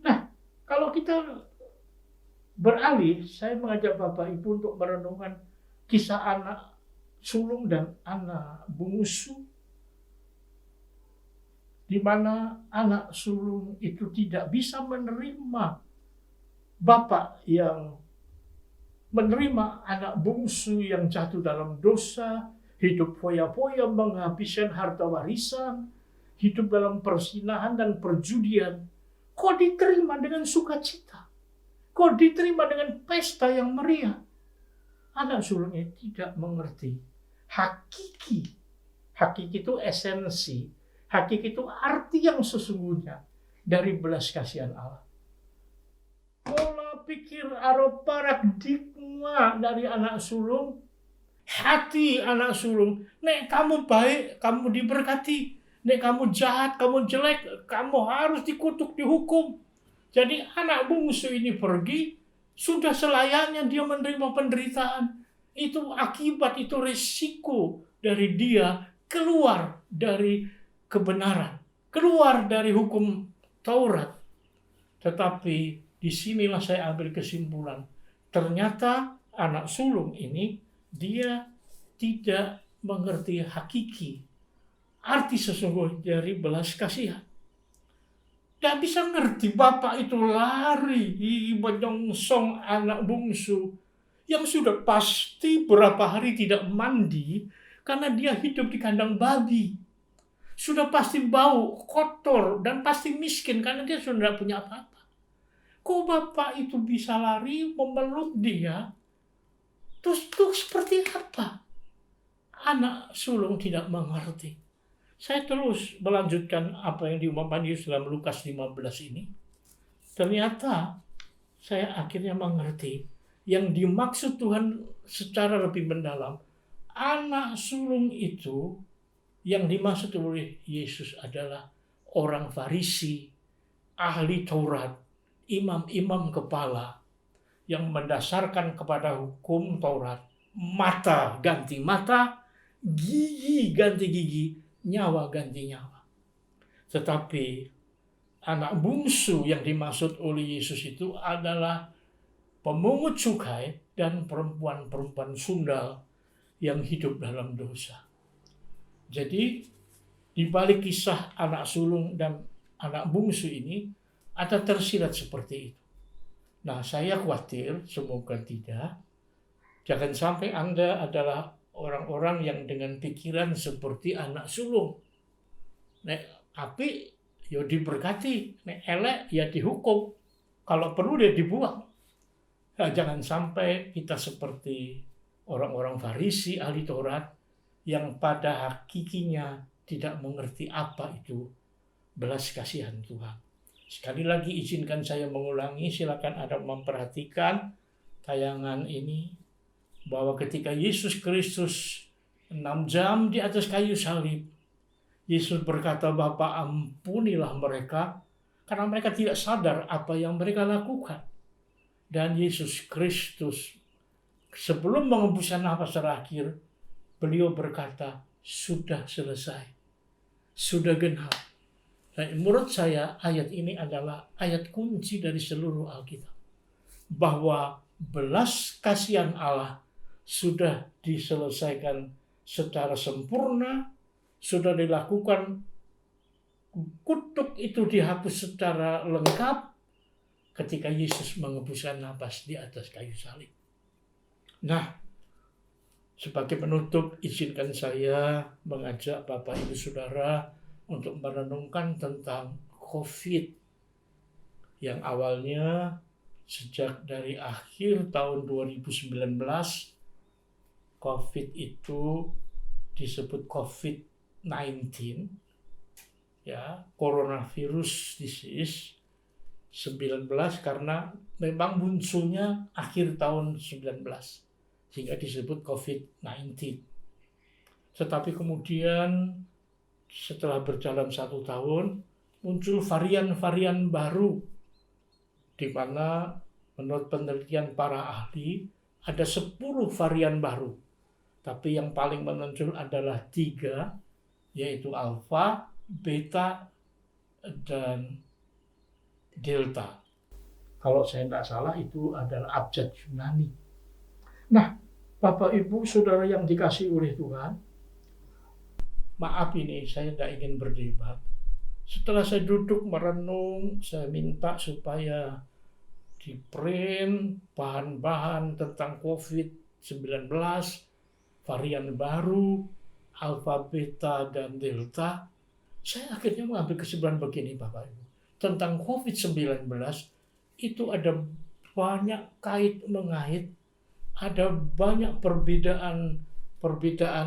E: Nah, kalau kita beralih, saya mengajak Bapak Ibu untuk merenungkan kisah anak sulung dan anak bungsu, di mana anak sulung itu tidak bisa menerima bapak yang menerima anak bungsu yang jatuh dalam dosa, hidup foya-foya menghabiskan harta warisan, hidup dalam persinahan dan perjudian. Kok diterima dengan sukacita? Kok diterima dengan pesta yang meriah? Anak sulungnya tidak mengerti hakiki. Hakiki itu esensi. Hakiki itu arti yang sesungguhnya dari belas kasihan Allah. Pola pikir atau paradigma dari anak sulung, hati anak sulung, nek kamu baik, kamu diberkati. Nek kamu jahat, kamu jelek, kamu harus dikutuk, dihukum. Jadi anak bungsu ini pergi, sudah selayaknya dia menerima penderitaan. Itu akibat, itu risiko dari dia keluar dari kebenaran, keluar dari hukum Taurat. Tetapi disinilah saya ambil kesimpulan. Ternyata anak sulung ini dia tidak mengerti hakiki, arti sesungguhnya dari belas kasihan. Tidak bisa ngerti bapak itu lari menyongsong anak bungsu yang sudah pasti berapa hari tidak mandi karena dia hidup di kandang babi. Sudah pasti bau, kotor, dan pasti miskin karena dia sudah tidak punya apa-apa. Kok bapak itu bisa lari memeluk dia? Terus itu seperti apa? Anak sulung tidak mengerti. Saya terus melanjutkan apa yang diumumkan Yesus dalam Lukas 15 ini. Ternyata saya akhirnya mengerti yang dimaksud Tuhan secara lebih mendalam. Anak sulung itu yang dimaksud oleh Yesus adalah orang Farisi, ahli Taurat, imam-imam kepala yang mendasarkan kepada hukum Taurat. Mata ganti mata, gigi ganti gigi, nyawa ganti nyawa. Tetapi anak bungsu yang dimaksud oleh Yesus itu adalah pemungut cukai dan perempuan-perempuan sundal yang hidup dalam dosa. Jadi di balik kisah anak sulung dan anak bungsu ini ada tersirat seperti itu. Nah, saya khawatir, semoga tidak, jangan sampai Anda adalah orang-orang yang dengan pikiran seperti anak sulung. Nek api, ya diberkati. Nek elek, ya dihukum. Kalau perlu, dia dibuang. Nah, jangan sampai kita seperti orang-orang Farisi, ahli Taurat, yang pada hakikinya tidak mengerti apa itu belas kasihan Tuhan. Sekali lagi izinkan saya mengulangi, silakan Anda memperhatikan tayangan ini, bahwa ketika Yesus Kristus 6 jam di atas kayu salib, Yesus berkata, Bapa ampunilah mereka, karena mereka tidak sadar apa yang mereka lakukan. Dan Yesus Kristus sebelum mengembuskan nafas terakhir, beliau berkata, sudah selesai, sudah genap. Dan menurut saya ayat ini adalah ayat kunci dari seluruh Alkitab. Bahwa belas kasihan Allah sudah diselesaikan secara sempurna, sudah dilakukan, kutuk itu dihapus secara lengkap ketika Yesus mengembuskan nafas di atas kayu salib. Nah, sebagai penutup, izinkan saya mengajak Bapak Ibu Saudara untuk merenungkan tentang COVID yang awalnya sejak dari akhir tahun 2019, COVID itu disebut COVID-19, ya, coronavirus disease 19, karena memang munculnya akhir tahun 19, sehingga disebut COVID-19. Tetapi kemudian setelah berjalan 1 tahun, muncul varian-varian baru, di mana menurut penelitian para ahli ada 10 varian baru. Tapi yang paling menonjol adalah 3, yaitu Alpha, Beta, dan Delta. Kalau saya tidak salah itu adalah abjad Yunani. Nah, Bapak Ibu Saudara yang dikasihi oleh Tuhan, maaf ini saya tidak ingin berdebat. Setelah saya duduk merenung, saya minta supaya di print bahan-bahan tentang COVID-19, varian baru, alfa, beta, dan delta. Saya akhirnya mengambil kesimpulan begini Bapak Ibu. Tentang COVID-19 itu ada banyak kait mengait, ada banyak perbedaan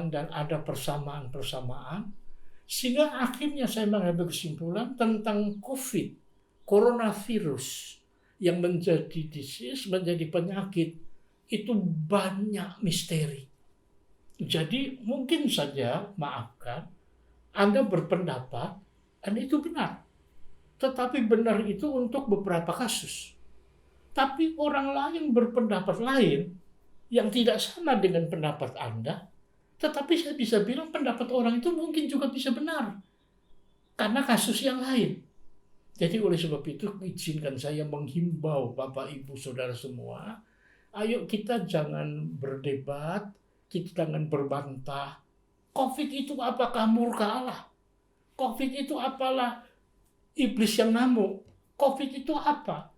E: dan ada persamaan-persamaan, sehingga akhirnya saya mengambil kesimpulan tentang COVID, coronavirus, yang menjadi disease, menjadi penyakit, itu banyak misteri. Jadi mungkin saja, maafkan, Anda berpendapat, dan itu benar. Tetapi benar itu untuk beberapa kasus. Tapi orang lain berpendapat lain yang tidak sama dengan pendapat Anda, tetapi saya bisa bilang pendapat orang itu mungkin juga bisa benar. Karena kasus yang lain. Jadi oleh sebab itu izinkan saya menghimbau Bapak Ibu Saudara semua, ayo kita jangan berdebat, kita jangan berbantah. COVID itu apakah murka Allah? COVID itu apalah iblis yang ngamuk? COVID itu apa?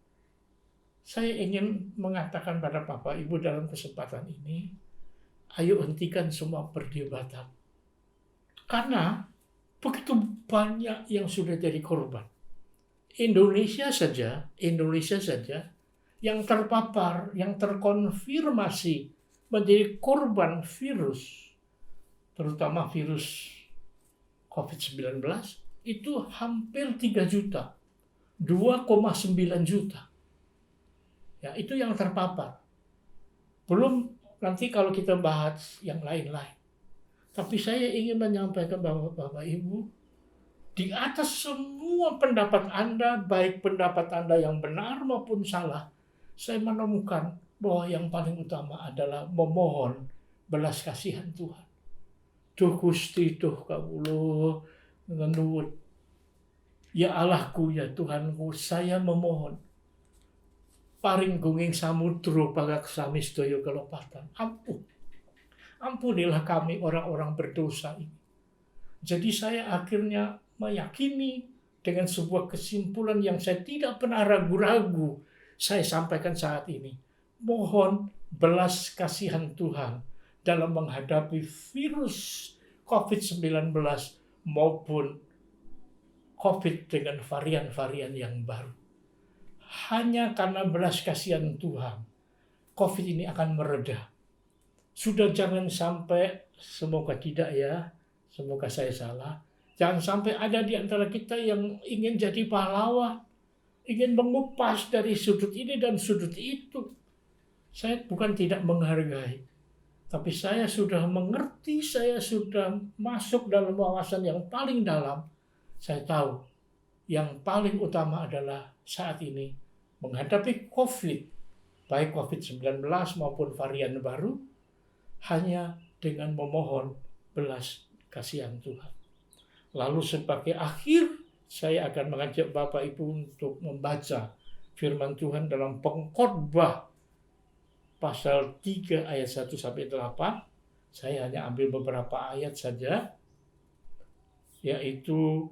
E: Saya ingin mengatakan pada Bapak Ibu dalam kesempatan ini, ayo hentikan semua perdebatan. Karena begitu banyak yang sudah jadi korban. Indonesia saja yang terpapar, yang terkonfirmasi menjadi korban virus, terutama virus COVID-19, itu hampir 3 juta, 2,9 juta. Ya, itu yang terpapar. Belum nanti kalau kita bahas yang lain-lain. Tapi saya ingin menyampaikan bahwa Bapak Ibu, di atas semua pendapat Anda, baik pendapat Anda yang benar maupun salah, saya menemukan bahwa yang paling utama adalah memohon belas kasihan Tuhan. Duh Gusti, duh kawula nuwun. Ya Allahku, ya Tuhanku, saya memohon. Paring gunging samudra pagak sami sedaya kelopatan. Ampunilah kami orang-orang berdosa ini. Jadi saya akhirnya meyakini dengan sebuah kesimpulan yang saya tidak pernah ragu-ragu saya sampaikan saat ini. Mohon belas kasihan Tuhan dalam menghadapi virus COVID-19 maupun COVID dengan varian-varian yang baru. Hanya karena belas kasihan Tuhan, COVID ini akan mereda. Sudah jangan sampai, semoga tidak ya, semoga saya salah, jangan sampai ada di antara kita yang ingin jadi pahlawan, ingin mengupas dari sudut ini dan sudut itu. Saya bukan tidak menghargai, tapi saya sudah mengerti, saya sudah masuk dalam wawasan yang paling dalam. Saya tahu yang paling utama adalah saat ini menghadapi COVID, baik COVID-19 maupun varian baru, hanya dengan memohon belas kasihan Tuhan. Lalu sebagai akhir, saya akan mengajak Bapak Ibu untuk membaca firman Tuhan dalam Pengkhotbah pasal 3 ayat 1-8. Saya hanya ambil beberapa ayat saja, yaitu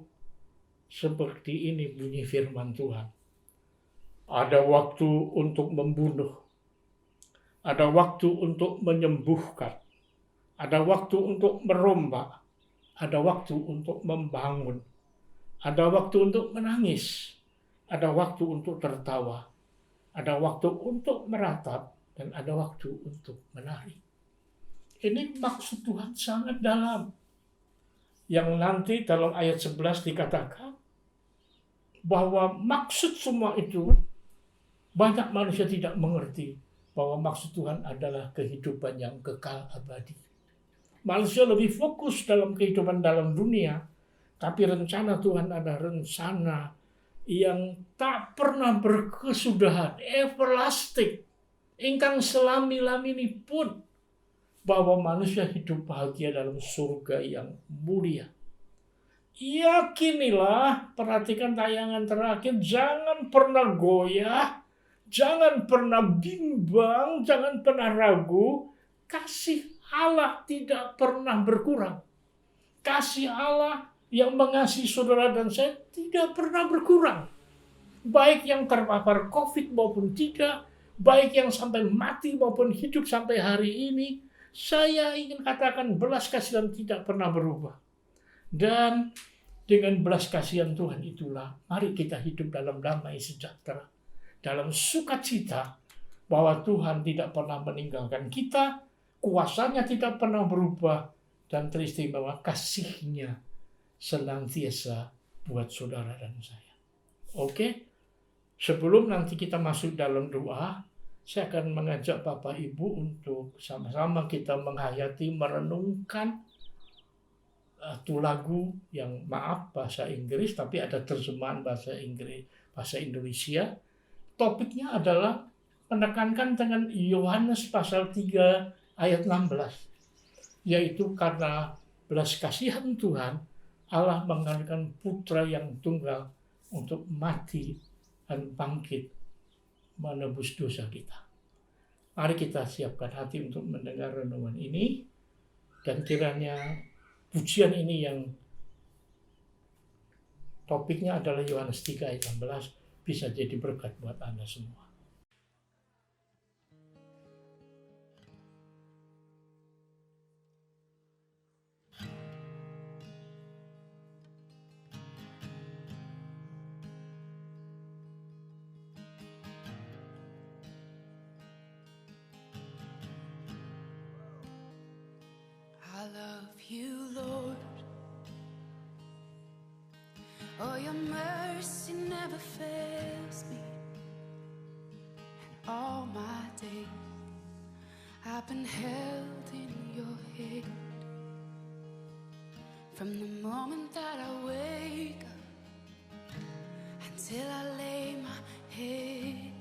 E: seperti ini bunyi firman Tuhan. Ada waktu untuk membunuh, ada waktu untuk menyembuhkan, ada waktu untuk merombak, ada waktu untuk membangun, ada waktu untuk menangis, ada waktu untuk tertawa, ada waktu untuk meratap, dan ada waktu untuk menari. Ini maksud Tuhan sangat dalam. Yang nanti dalam ayat 11 dikatakan bahwa maksud semua itu banyak manusia tidak mengerti bahwa maksud Tuhan adalah kehidupan yang kekal abadi. Manusia lebih fokus dalam kehidupan dalam dunia, tapi rencana Tuhan adalah rencana yang tak pernah berkesudahan, everlasting, ingkang selami-laminipun, bahwa manusia hidup bahagia dalam surga yang mulia. Yakinilah, perhatikan tayangan terakhir, jangan pernah goyah, Jangan pernah bimbang, jangan pernah ragu. Kasih Allah tidak pernah berkurang. Kasih Allah yang mengasihi saudara dan saya tidak pernah berkurang. Baik yang terpapar COVID maupun tidak, baik yang sampai mati maupun hidup sampai hari ini, saya ingin katakan belas kasihan tidak pernah berubah. Dan dengan belas kasihan Tuhan itulah, mari kita hidup dalam damai sejahtera, dalam sukacita bahwa Tuhan tidak pernah meninggalkan kita, kuasanya tidak pernah berubah, dan teristimewa kasih-Nya senantiasa buat saudara dan saya. Oke? Sebelum nanti kita masuk dalam doa, saya akan mengajak Bapak Ibu untuk sama-sama kita menghayati, merenungkan satu lagu yang maaf bahasa Inggris, tapi ada terjemahan bahasa Inggris, bahasa Indonesia. Topiknya adalah menekankan dengan Yohanes pasal 3 ayat 16, yaitu karena belas kasihan Tuhan, Allah mengaruniakan putra yang tunggal untuk mati dan bangkit menebus dosa kita. Mari kita siapkan hati untuk mendengar renungan ini, dan kiranya pujian ini yang topiknya adalah Yohanes 3 ayat 16 bisa jadi berkat buat Anda semua.
B: I love you, Lord. Oh, your mercy never fails me. And all my days I've been held in your hand. From the moment that I wake up until I lay my head,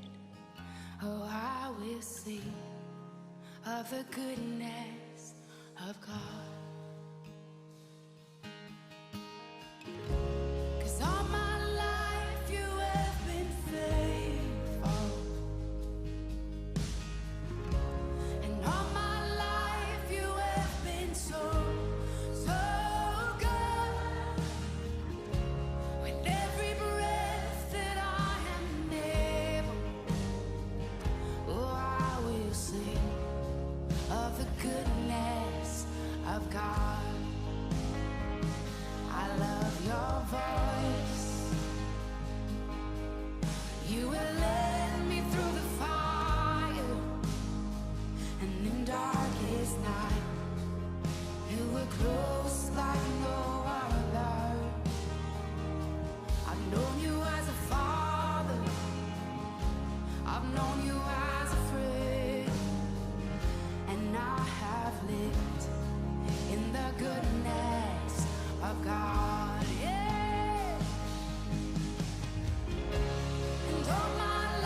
B: oh, I will sing of the goodness of God. 'Cause all my life you have been faithful, and all my life you have been so, so good. With every breath that I am able, oh, I will sing of the goodness of God. I love your voice. You will lead me through the fire, and in darkest night you were close like no other. I've known you as a father, I've known you as a friend, and I have lived in the goodness of God. Yeah. And all my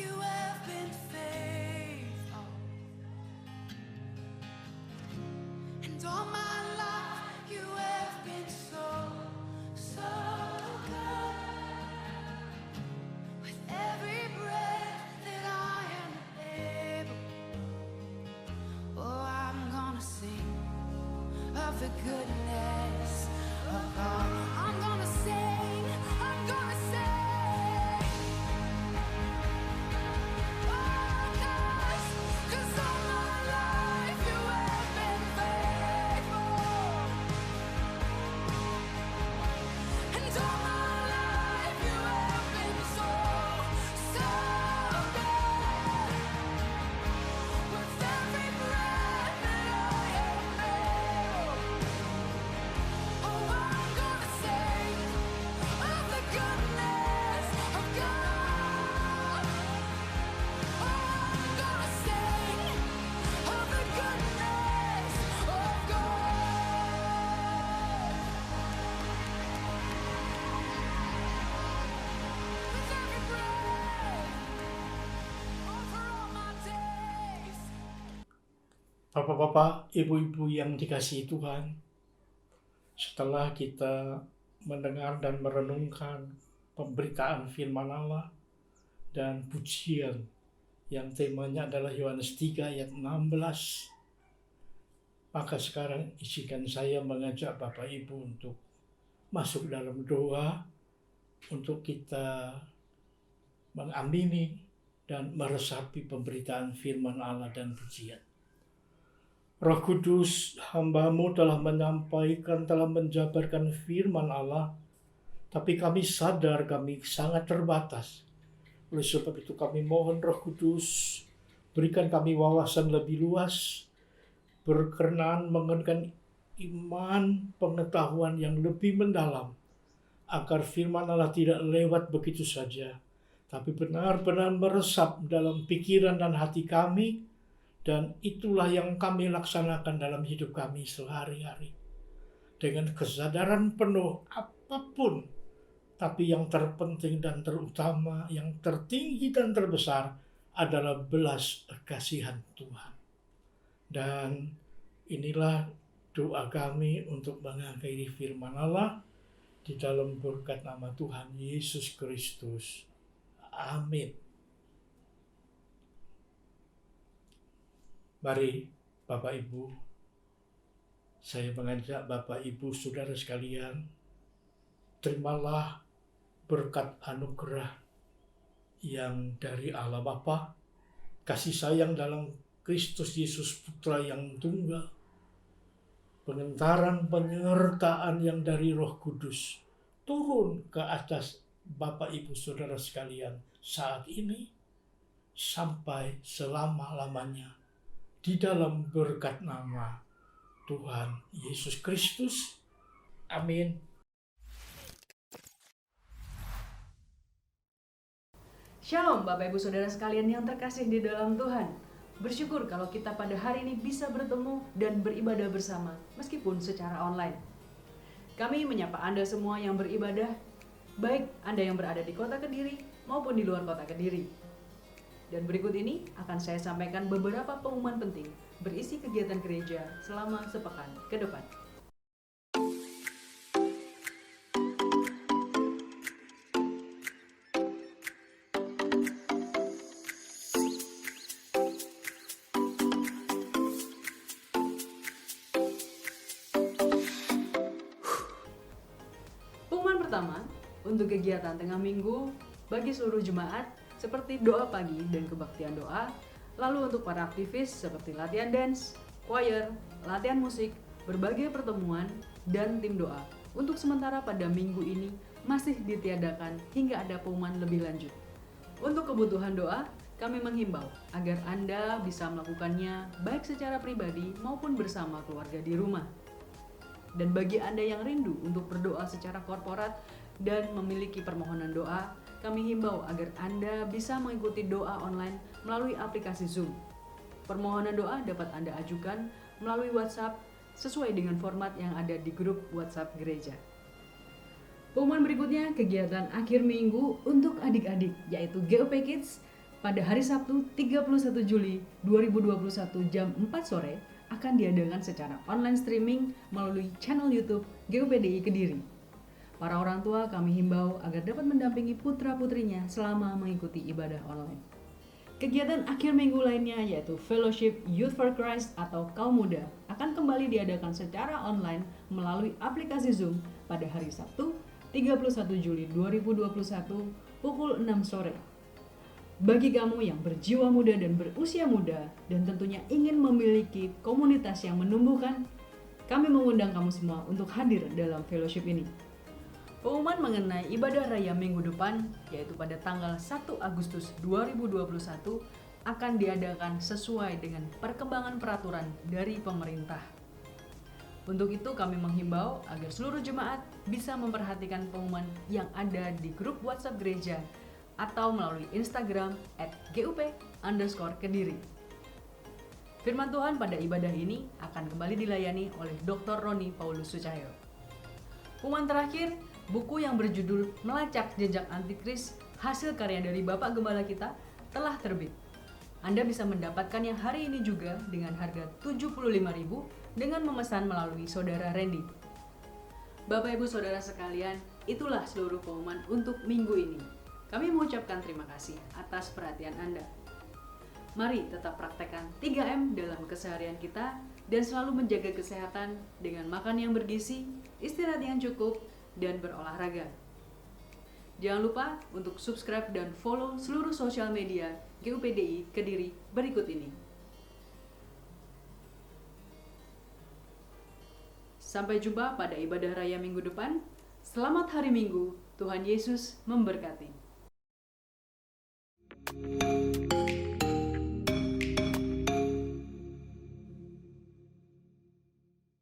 B: you have been faithful. And all my life you have been so, so good. With every breath that I am able, oh, I'm gonna sing of the goodness of God. I'm gonna sing, I'm gonna sing. Oh, 'cause all my life you have been faithful. And all my life you have been so, so good. With every breath that I am able, oh, I'm gonna sing of the goodness of God. Oh, I'm gonna sing of the goodness of God. With every breath, oh, for all my days.
E: Bapak-bapak, ibu-ibu yang dikasihi Tuhan, setelah kita mendengar dan merenungkan pemberitaan firman Allah dan pujian yang temanya adalah Yohanes 3 ayat 16, maka sekarang izinkan saya mengajak Bapak Ibu untuk masuk dalam doa untuk kita mengamini dan meresapi pemberitaan firman Allah dan pujian. Roh Kudus, hamba-Mu telah menyampaikan, telah menjabarkan firman Allah, tapi kami sadar kami sangat terbatas. Oleh sebab itu kami mohon Roh Kudus, berikan kami wawasan lebih luas, berkenan mengenakan iman, pengetahuan yang lebih mendalam, agar firman Allah tidak lewat begitu saja, tapi benar-benar meresap dalam pikiran dan hati kami, dan itulah yang kami laksanakan dalam hidup kami sehari-hari. Dengan kesadaran penuh apapun, tapi yang terpenting dan terutama, yang tertinggi dan terbesar adalah belas kasihan Tuhan. Dan inilah doa kami untuk mengakhiri firman Allah di dalam berkat nama Tuhan Yesus Kristus. Amin. Mari Bapak Ibu, saya mengajak Bapak Ibu Saudara sekalian, terimalah berkat anugerah yang dari Allah Bapa, kasih sayang dalam Kristus Yesus Putra yang tunggal, pengentaran penyertaan yang dari Roh Kudus turun ke atas Bapak Ibu Saudara sekalian saat ini sampai selama-lamanya di dalam berkat nama Tuhan Yesus Kristus. Amin.
A: Shalom Bapak Ibu Saudara sekalian yang terkasih di dalam Tuhan. Bersyukur kalau kita pada hari ini bisa bertemu dan beribadah bersama meskipun secara online. Kami menyapa Anda semua yang beribadah, baik Anda yang berada di kota Kediri maupun di luar kota Kediri. Dan berikut ini akan saya sampaikan beberapa pengumuman penting berisi kegiatan gereja selama sepekan ke depan. Pengumuman pertama, untuk kegiatan tengah minggu bagi seluruh jemaat seperti doa pagi dan kebaktian doa, lalu untuk para aktivis seperti latihan dance, choir, latihan musik, berbagai pertemuan, dan tim doa. Untuk sementara pada minggu ini masih ditiadakan hingga ada pengumuman lebih lanjut. Untuk kebutuhan doa, kami menghimbau agar Anda bisa melakukannya baik secara pribadi maupun bersama keluarga di rumah. Dan bagi Anda yang rindu untuk berdoa secara korporat dan memiliki permohonan doa, kami himbau agar Anda bisa mengikuti doa online melalui aplikasi Zoom. Permohonan doa dapat Anda ajukan melalui WhatsApp sesuai dengan format yang ada di grup WhatsApp gereja. Pengumuman berikutnya, kegiatan akhir minggu untuk adik-adik, yaitu GOP Kids
F: pada hari Sabtu 31 Juli 2021 jam 4 sore akan diadakan secara online streaming melalui channel YouTube GUPDI Kediri. Para orang tua kami himbau agar dapat mendampingi putra-putrinya selama mengikuti ibadah online. Kegiatan akhir minggu lainnya yaitu Fellowship Youth for Christ atau Kaum Muda akan kembali diadakan secara online melalui aplikasi Zoom pada hari Sabtu 31 Juli 2021 pukul 6 sore. Bagi kamu yang berjiwa muda dan berusia muda dan tentunya ingin memiliki komunitas yang menumbuhkan, kami mengundang kamu semua untuk hadir dalam fellowship ini. Pengumuman mengenai ibadah raya minggu depan, yaitu pada tanggal 1 Agustus 2021, akan diadakan sesuai dengan perkembangan peraturan dari pemerintah. Untuk itu kami menghimbau agar seluruh jemaat bisa memperhatikan pengumuman yang ada di grup WhatsApp gereja atau melalui Instagram @gup_kediri. Firman Tuhan pada ibadah ini akan kembali dilayani oleh Dr. Roni Paulus Sucahyo. Pengumuman terakhir, buku yang berjudul Melacak Jejak Antikris, hasil karya dari Bapak Gembala kita, telah terbit. Anda bisa mendapatkan yang hari ini juga dengan harga Rp75.000 dengan memesan melalui Saudara Randy. Bapak Ibu Saudara sekalian, itulah seluruh pengumuman untuk minggu ini. Kami mengucapkan terima kasih atas perhatian Anda. Mari tetap praktekkan 3M dalam keseharian kita dan selalu menjaga kesehatan dengan makan yang bergizi, istirahat yang cukup, dan berolahraga. Jangan lupa untuk subscribe dan follow seluruh sosial media GUPDI Kediri berikut ini. Sampai jumpa pada ibadah raya minggu depan. Selamat hari Minggu, Tuhan Yesus memberkati.